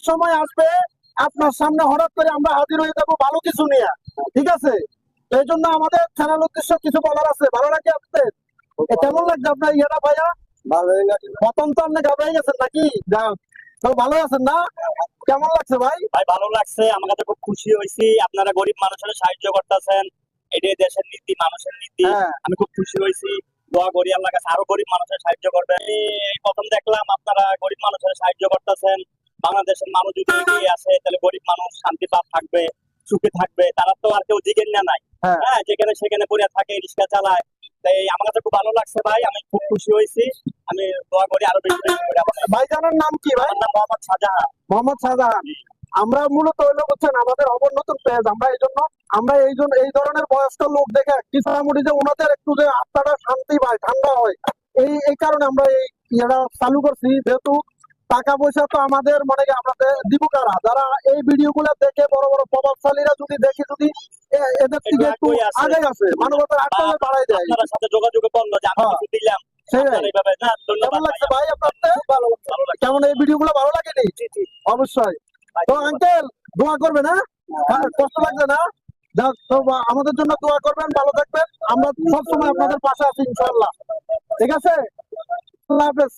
সময় আসবে আপনার সামনে হঠাৎ করে আমরা হাজির হয়ে যাবো ভালো কিছু নিয়ে, ঠিক আছে? এই জন্য আমাদের চ্যানেল উদ্দেশ্য কিছু বলার আছে। ভালো লাগে আপনাদের? কেমন লাগছে আপনার ইয়েটা ভাইয়া? ভালোই লাগে। প্রথম তো আপনি ঘাবড়ে গেছেন নাকি? যাক, তো ভালো আছেন না? কেমন লাগছে ভাই? ভাই ভালো লাগছে, আমার কাছে খুব খুশি হয়েছি। আপনারা গরিব মানুষের সাহায্য করতেছেন, এটাই দেশের নীতি, মানুষের নীতি। হ্যাঁ, আমি খুব খুশি হয়েছি। দোয়া করি আল্লাহ কাছে আরো গরিব মানুষের সাহায্য করবে। আমি এই প্রথম দেখলাম আপনারা গরিব মানুষের সাহায্য করতেছেন। বাংলাদেশের মানুষ যদি এগিয়ে আসে তাহলে গরিব মানুষ শান্তি পাপ থাকবে, সুখে থাকবে। তারা তো আর কেউ জিগেন না নাই, হ্যাঁ। হ্যাঁ, যেখানে সেখানে পড়ে থাকে, রিক্সা চালায়। তাই আমার কাছে খুব ভালো লাগছে ভাই, আমি খুব খুশি হয়েছি। আমি দোয়া করি আরো বেশি বেশি করে আপনার। ভাইজানের নাম কি ভাই? আমার নাম মোহাম্মদ শাহজাহান। মোহাম্মদ শাহজাহান। আমরা মূলত হইলো বুঝছেন আমাদের অবর নতুন পেজ, আমরা এই ধরনের বয়স্ক লোক দেখে মোটামুটি যে ওনাদের একটু যে আত্মাটা শান্তি পায়, ঠান্ডা হয়, এই কারণে আমরা এই ইয়েটা চালু করছি। যেহেতু টাকা পয়সা তো আমাদের মানে কি আমাদের দিব কারা? যারা এই ভিডিও গুলা দেখে বড় বড় প্রভাবশালীরা যদি দেখে, যদি এদের থেকে একটু আগে আছে, মানবতার আত্মাকে বাড়াই দেয়। আপনার সাথে যোগাযোগ করলো যে আমি কিছু দিলাম। সেটাই। এইভাবে না, কেমন ধন্যবাদ লাগছে ভাই। ভাই আপনার? ভালো লাগছে। কেমন এই ভিডিও গুলো ভালো লাগেনি? অবশ্যই। তো আঙ্কেল দোয়া করবেন, হ্যাঁ? কষ্ট লাগছে না? যাক, তো আমাদের জন্য দোয়া করবেন, ভালো থাকবেন। আমরা সবসময় আপনাদের পাশে আছি ইনশাআল্লাহ। ঠিক আছে, আল্লাহ হাফেজ।